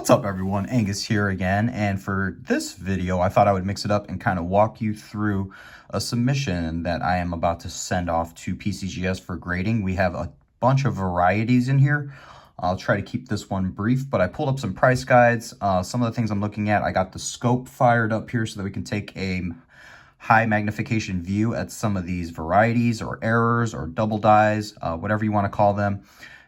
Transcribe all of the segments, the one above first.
What's up everyone, Angus here again, and for this video I thought I would mix it up and kind of walk you through a submission that I am about to send off to Pcgs for grading. We have a bunch of varieties in here. I'll try to keep this one brief, but I pulled up some price guides. Some of the things I'm looking at, I got the scope fired up here so that we can take a high magnification view at some of these varieties or errors or double dyes, whatever you want to call them,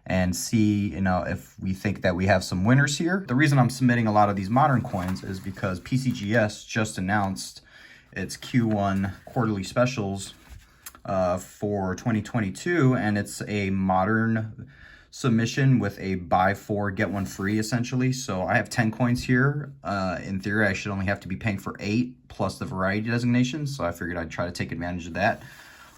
and see, if we think that we have some winners here. The reason I'm submitting a lot of these modern coins is because PCGS just announced its Q1 quarterly specials for 2022, and it's a modern submission with a buy 4 get 1 free essentially. So I have 10 coins here. In theory I should only have to be paying for 8 plus the variety designation, so I figured I'd try to take advantage of that.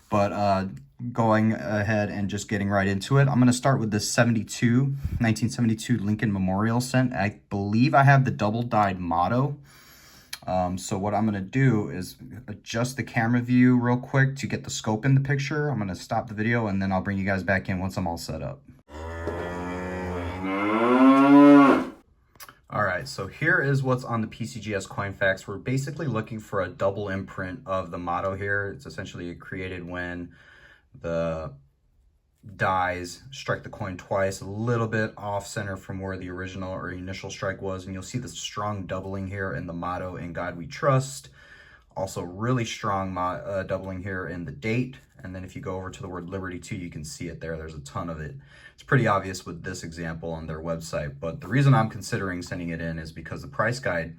But going ahead and just getting right into it, I'm going to start with this 1972 Lincoln Memorial cent. I believe I have the double dyed motto. So what I'm going to do is adjust the camera view real quick to get the scope in the picture. I'm going to stop the video and then I'll bring you guys back in once I'm all set up. All right, so here is what's on the PCGS coin facts. We're basically looking for a double imprint of the motto here. It's essentially created when the dies strike the coin twice, a little bit off center from where the original or initial strike was. And you'll see the strong doubling here in the motto, "In God We Trust." Also really strong doubling here in the date. And then if you go over to the word liberty too, you can see it there. There's a ton of it. It's pretty obvious with this example on their website. But the reason I'm considering sending it in is because the price guide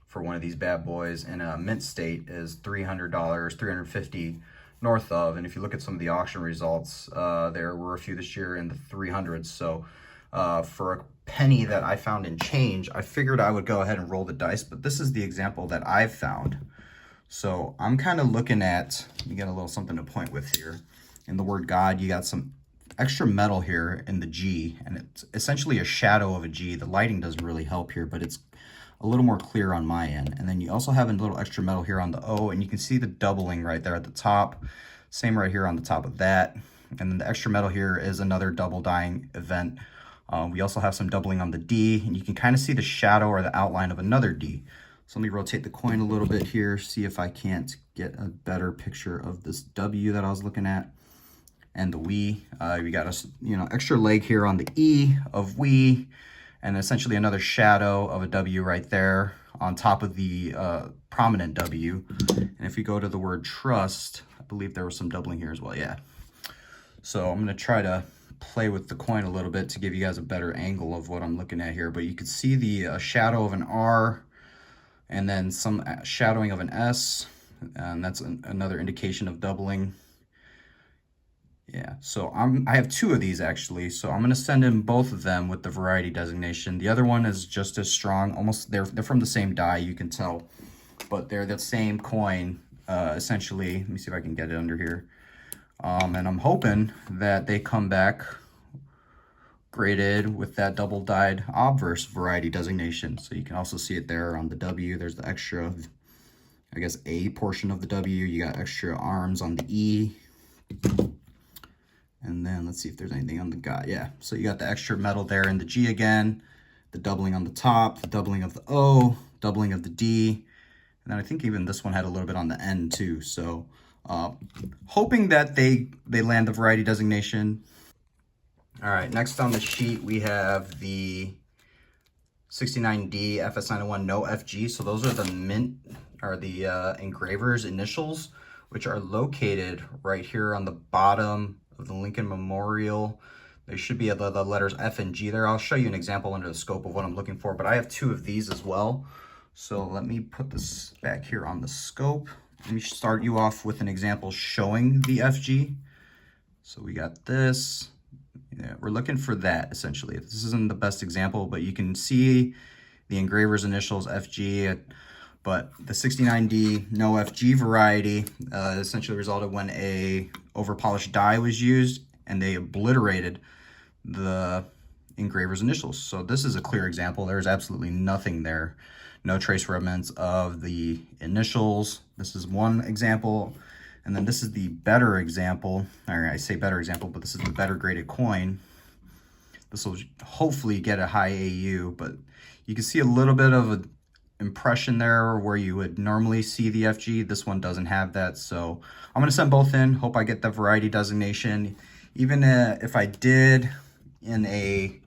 for one of these bad boys in a mint state is $300, $350 north of. And if you look at some of the auction results, there were a few this year in the 300s. So for a penny that I found in change, I figured I would go ahead and roll the dice. But this is the example that I've found. So I'm kind of looking at, you get a little something to point with here. In the word God, you got some extra metal here in the G, and it's essentially a shadow of a G. The lighting doesn't really help here, but it's a little more clear on my end. And then you also have a little extra metal here on the O, and you can see the doubling right there at the top. Same right here on the top of that. And then the extra metal here is another double dyeing event. We also have some doubling on the D, and you can kind of see the shadow or the outline of another D. So let me rotate the coin a little bit here, see if I can't get a better picture of this W that I was looking at. And the we. We got a extra leg here on the E of we, and essentially another shadow of a W right there on top of the prominent W. And if we go to the word trust, I believe there was some doubling here as well, yeah. So I'm gonna try to play with the coin a little bit to give you guys a better angle of what I'm looking at here. But you can see the shadow of an R, and then some shadowing of an S, and that's another indication of doubling. Yeah, so I have 2 of these actually, so I'm gonna send in both of them with the variety designation. The other one is just as strong, almost they're from the same die, you can tell, but they're the same coin essentially. Let me see if I can get it under here. And I'm hoping that they come back graded with that double dyed obverse variety designation. So you can also see it there on the W. There's the extra, I guess, A portion of the W. You got extra arms on the E. And then let's see if there's anything on the God. Yeah, so you got the extra metal there in the G again, the doubling on the top, the doubling of the O, doubling of the D. And then I think even this one had a little bit on the N too. So hoping that they land the variety designation. All right, next on the sheet, we have the 69D FS901 no FG. So those are the mint, or the engraver's initials, which are located right here on the bottom of the Lincoln Memorial. There should be the letters F and G there. I'll show you an example under the scope of what I'm looking for, but I have 2 of these as well. So let me put this back here on the scope. Let me start you off with an example showing the FG. So we got this. Yeah, we're looking for that essentially. This isn't the best example, but you can see the engraver's initials FG. But the 69D no FG variety essentially resulted when a overpolished die was used and they obliterated the engraver's initials. So this is a clear example. There's absolutely nothing there. No trace remnants of the initials. This is one example. And then this is the better example, or I say better example, but this is the better graded coin. This will hopefully get a high AU, but you can see a little bit of an impression there where you would normally see the FG. This one doesn't have that, so I'm going to send both in. Hope I get the variety designation. Even if I did in a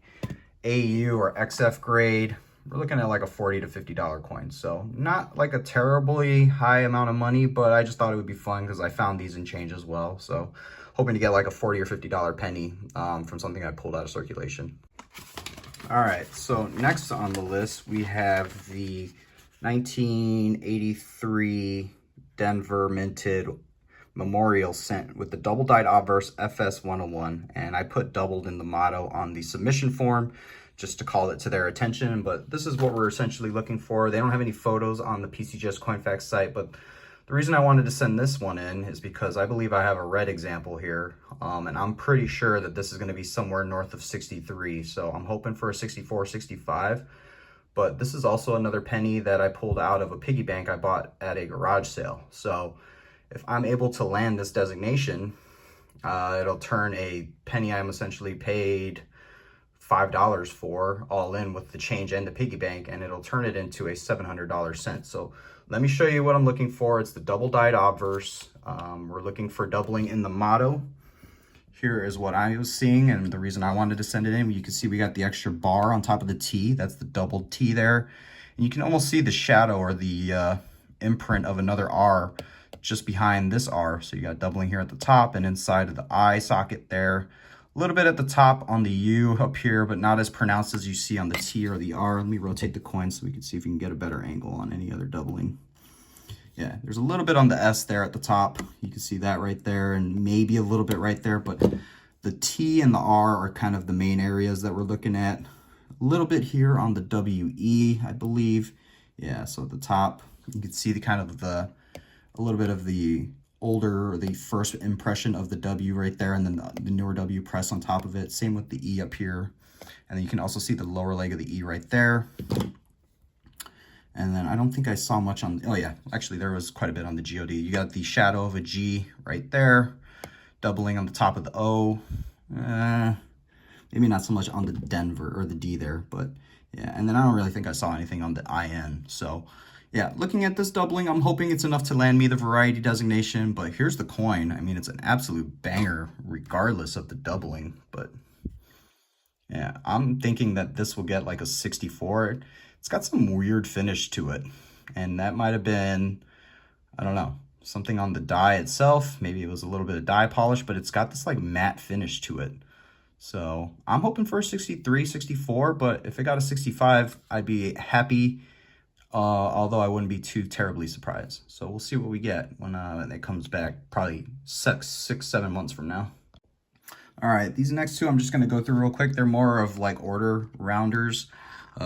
AU or XF grade, we're looking at like a $40 to $50 coin. So not like a terribly high amount of money, but I just thought it would be fun because I found these in change as well. So hoping to get like a $40 or $50 penny from something I pulled out of circulation. All right, so next on the list, we have the 1983 Denver minted Memorial Cent with the double dyed obverse FS101, and I put doubled in the motto on the submission form just to call it to their attention, but this is what we're essentially looking for. They don't have any photos on the PCGS Coinfax site, but the reason I wanted to send this one in is because I believe I have a red example here, and I'm pretty sure that this is going to be somewhere north of 63, so I'm hoping for a 64, 65. But this is also another penny that I pulled out of a piggy bank I bought at a garage sale. So if I'm able to land this designation, it'll turn a penny I'm essentially paid $5 for all in with the change and the piggy bank, and it'll turn it into a $700 cent. So let me show you what I'm looking for. It's the double dyed obverse. We're looking for doubling in the motto. Here is what I was seeing, and the reason I wanted to send it in, you can see we got the extra bar on top of the T. That's the doubled T there. And you can almost see the shadow or the imprint of another R just behind this R. So you got doubling here at the top and inside of the eye socket there. A little bit at the top on the U up here, but not as pronounced as you see on the T or the R. Let me rotate the coin so we can see if we can get a better angle on any other doubling. Yeah, there's a little bit on the S there at the top. You can see that right there, and maybe a little bit right there, but the T and the R are kind of the main areas that we're looking at. A little bit here on the WE, I believe. Yeah, so at the top, you can see the kind of a little bit of the older, or the first impression of the W right there, and then the newer W press on top of it. Same with the E up here. And then you can also see the lower leg of the E right there. And then I don't think I saw much on, oh yeah, actually there was quite a bit on the GOD. You got the shadow of a G right there, doubling on the top of the O. Maybe not so much on the Denver or the D there, but yeah. And then I don't really think I saw anything on the IN. So yeah, looking at this doubling, I'm hoping it's enough to land me the variety designation, but here's the coin. I mean, it's an absolute banger regardless of the doubling, but yeah, I'm thinking that this will get like a 64. It's got some weird finish to it, and that might have been, I don't know, something on the die itself. Maybe it was a little bit of die polish, but it's got this like matte finish to it. So I'm hoping for a 63, 64, but if it got a 65, I'd be happy, although I wouldn't be too terribly surprised. So we'll see what we get when it comes back, probably 6-7 months from now. All right, these next two I'm just going to go through real quick. They're more of like order rounders.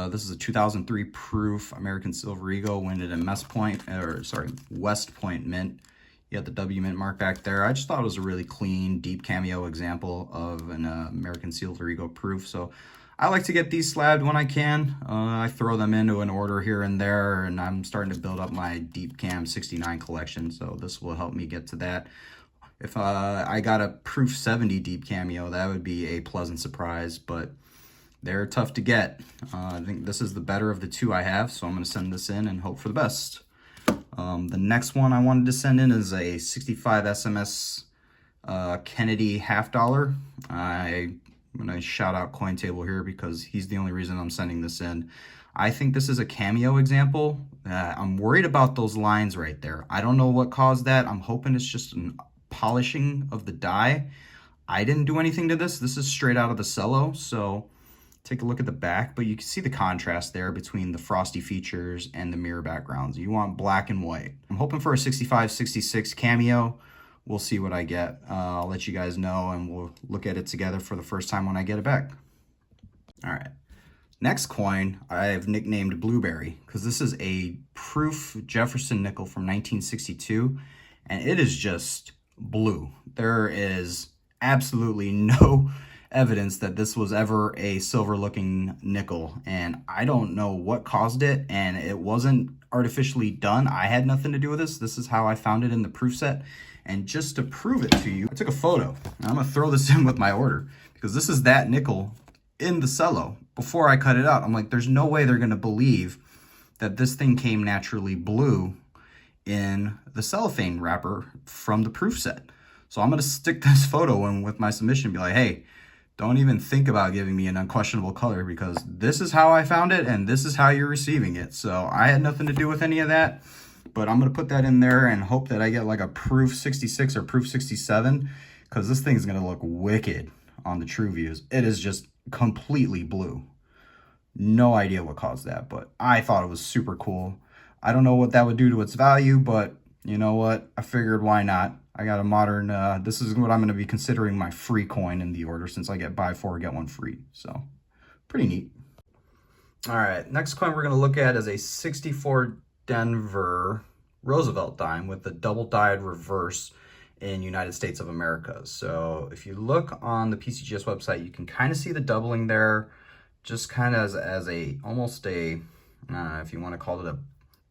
This is a 2003 proof American Silver Eagle, winded in West Point mint. You got the W mint mark back there. I just thought it was a really clean, deep cameo example of an American Silver Eagle proof. So I like to get these slabbed when I can. I throw them into an order here and there, and I'm starting to build up my Deep Cam 69 collection. So this will help me get to that. If I got a proof 70 deep cameo, that would be a pleasant surprise, but they're tough to get. I think this is the better of the two I have, so I'm going to send this in and hope for the best. The next one I wanted to send in is a 65 SMS Kennedy $50. I'm going to shout out CoinTable here because he's the only reason I'm sending this in. I think this is a cameo example. I'm worried about those lines right there. I don't know what caused that. I'm hoping it's just a polishing of the die. I didn't do anything to this. This is straight out of the cello, so take a look at the back, but you can see the contrast there between the frosty features and the mirror backgrounds. You want black and white. I'm hoping for a 65, 66 cameo. We'll see what I get. I'll let you guys know, and we'll look at it together for the first time when I get it back. All right. Next coin I've nicknamed Blueberry because this is a proof Jefferson nickel from 1962, and it is just blue. There is absolutely no evidence that this was ever a silver looking nickel, and I don't know what caused it, and it wasn't artificially done. I had nothing to do with this. This is how I found it in the proof set, and just to prove it to you, I took a photo, and I'm gonna throw this in with my order because this is that nickel in the cello before I cut it out. I'm like, there's no way they're going to believe that this thing came naturally blue in the cellophane wrapper from the proof set. So I'm going to stick this photo in with my submission and be like, hey, don't even think about giving me an unquestionable color, because this is how I found it and this is how you're receiving it. So I had nothing to do with any of that, but I'm going to put that in there and hope that I get like a proof 66 or proof 67, because this thing is going to look wicked on the true views. It is just completely blue. No idea what caused that, but I thought it was super cool. I don't know what that would do to its value, but you know what? I figured, why not? I got a modern, this is what I'm going to be considering my free coin in the order, since I get buy 4, get 1 free. So pretty neat. All right, next coin we're going to look at is a 64 Denver Roosevelt dime with the double dyed reverse in United States of America. So if you look on the PCGS website, you can kind of see the doubling there, just kind of as a, almost a, if you want to call it a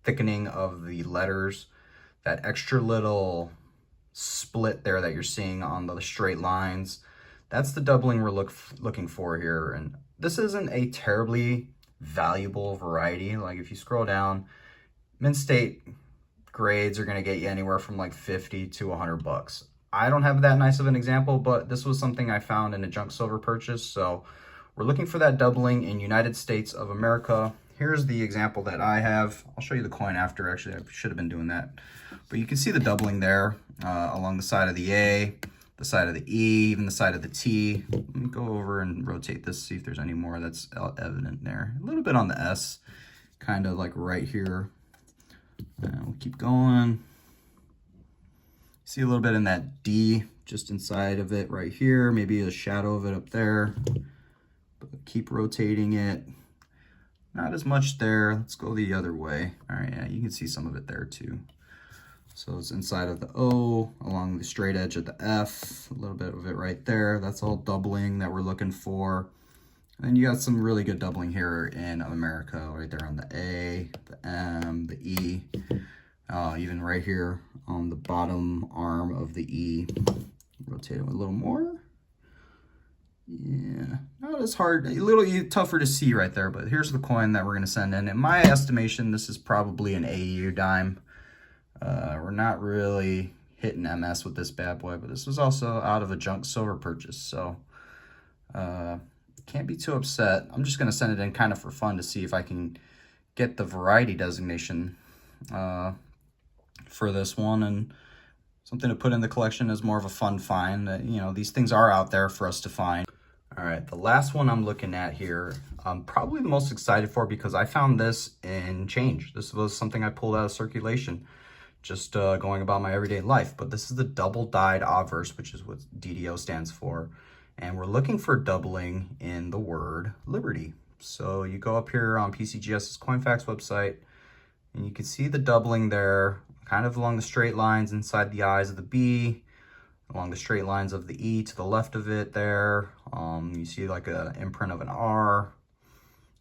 thickening of the letters, that extra little split there that you're seeing on the straight lines. That's the doubling we're looking for here. And this isn't a terribly valuable variety. Like if you scroll down, mint state grades are going to get you anywhere from like 50 to 100 bucks. I don't have that nice of an example, but this was something I found in a junk silver purchase. So we're looking for that doubling in United States of America. Here's the example that I have. I'll show you the coin after. Actually, I should have been doing that. But you can see the doubling there along the side of the A, the side of the E, even the side of the T. Let me go over and rotate this, see if there's any more that's evident there. A little bit on the S, kind of like right here. We'll keep going. See a little bit in that D, just inside of it right here. Maybe a shadow of it up there. But keep rotating it. Not as much there. Let's go the other way. All right, yeah, you can see some of it there too. So it's inside of the O, along the straight edge of the F, a little bit of it right there. That's all doubling that we're looking for. And you got some really good doubling here in America, right there on the A, the M, the E, even right here on the bottom arm of the E. Rotate it a little more. Yeah, not as hard, a little tougher to see right there, but here's the coin that we're going to send in. In my estimation, this is probably an AU dime. We're not really hitting MS with this bad boy, but this was also out of a junk silver purchase, so can't be too upset. I'm just going to send it in kind of for fun to see if I can get the variety designation for this one, and something to put in the collection as more of a fun find. You know, these things are out there for us to find. All right, the last one I'm looking at here, I'm probably the most excited for, because I found this in change. This was something I pulled out of circulation, just going about my everyday life. But this is the double dyed obverse, which is what DDO stands for. And we're looking for doubling in the word liberty. So you go up here on PCGS's Coinfax website, and you can see the doubling there, kind of along the straight lines inside the eyes of the B, along the straight lines of the E to the left of it there. You see like an imprint of an R,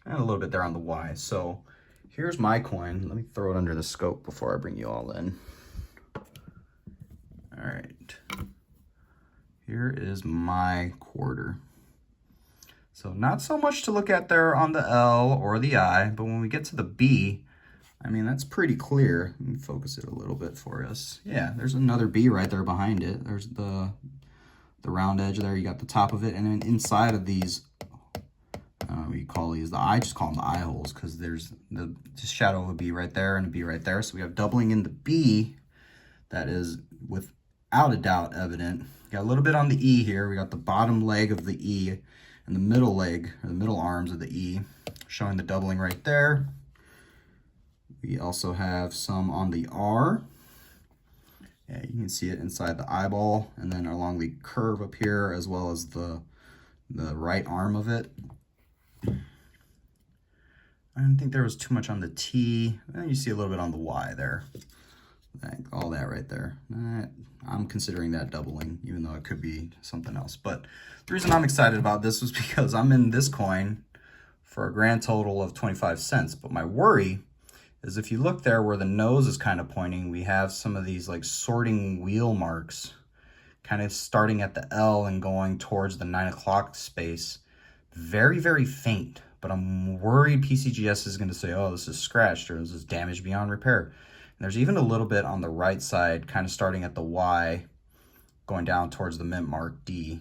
and a little bit there on the Y. So here's my coin. Let me throw it under the scope before I bring you all in. All right. Here is my quarter. So not so much to look at there on the L or the I, but when we get to the B, I mean, that's pretty clear. Let me focus it a little bit for us. Yeah, there's another B right there behind it. There's the round edge there. You got the top of it, and then inside of these, we call these I just call them the eye holes, because there's the shadow of a B right there and a B right there. So we have doubling in the B that is without a doubt evident. Got a little bit on the E here. We got the bottom leg of the E and the middle leg, or the middle arms of the E, showing the doubling right there. We also have some on the R. Yeah, you can see it inside the eyeball, and then along the curve up here, as well as the right arm of it. I didn't think there was too much on the T. And you see a little bit on the Y there. All that right there. I'm considering that doubling, even though it could be something else. But the reason I'm excited about this was because I'm in this coin for a grand total of 25 cents. But my worry is, if you look there where the nose is kind of pointing, we have some of these like sorting wheel marks kind of starting at the L and going towards the 9 o'clock space. very, very faint, but I'm worried PCGS is going to say, oh, this is scratched or this is damaged beyond repair. And there's even a little bit on the right side, kind of starting at the Y, going down towards the mint mark D.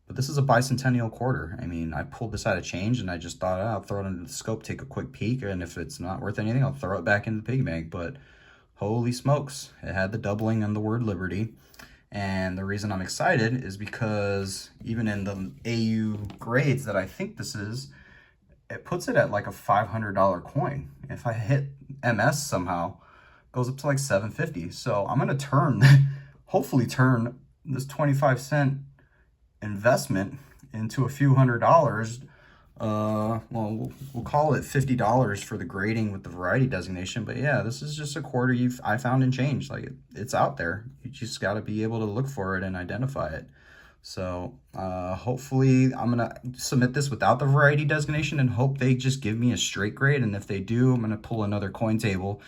But this is a Bicentennial Quarter. I mean, I pulled this out of change and I just thought, oh, I'll throw it into the scope, take a quick peek, and if it's not worth anything, I'll throw it back into the piggy bank. But holy smokes, it had the doubling on the word Liberty. And the reason I'm excited is because even in the AU grades that I think this is, it puts it at like a $500 coin. If I hit MS somehow, it goes up to like $750. So I'm gonna turn, hopefully turn this 25-cent investment into a few $100s. Well, we'll call it $50 for the grading with the variety designation. But yeah, this is just a quarter I found in change. Like it's out there. You just got to be able to look for it and identify it. So hopefully I'm gonna submit this without the variety designation and hope they just give me a straight grade. And if they do, I'm gonna pull another coin table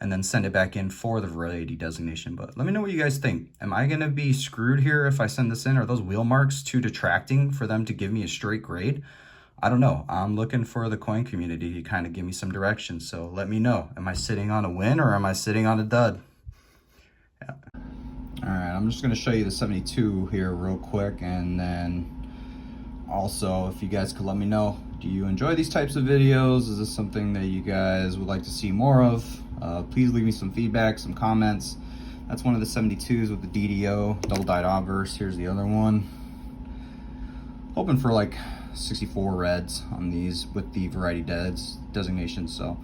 and then send it back in for the variety designation. But let me know what you guys think. Am I gonna be screwed here if I send this in? Are those wheel marks too detracting for them to give me a straight grade? I don't know. I'm looking for the coin community to kind of give me some direction. So let me know. Am I sitting on a win or am I sitting on a dud? Yeah. All right, I'm just gonna show you the 72 here real quick. And then also, if you guys could let me know, do you enjoy these types of videos? Is this something that you guys would like to see more of? Please leave me some feedback, some comments. That's one of the 72s with the DDO, double dyed obverse. Here's the other one. Hoping for like 64 reds on these with the variety designation. So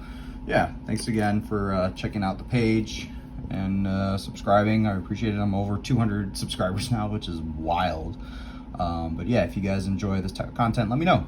yeah, thanks again for checking out the page and subscribing. I appreciate it. I'm over 200 subscribers now, which is wild. But yeah, if you guys enjoy this type of content, let me know.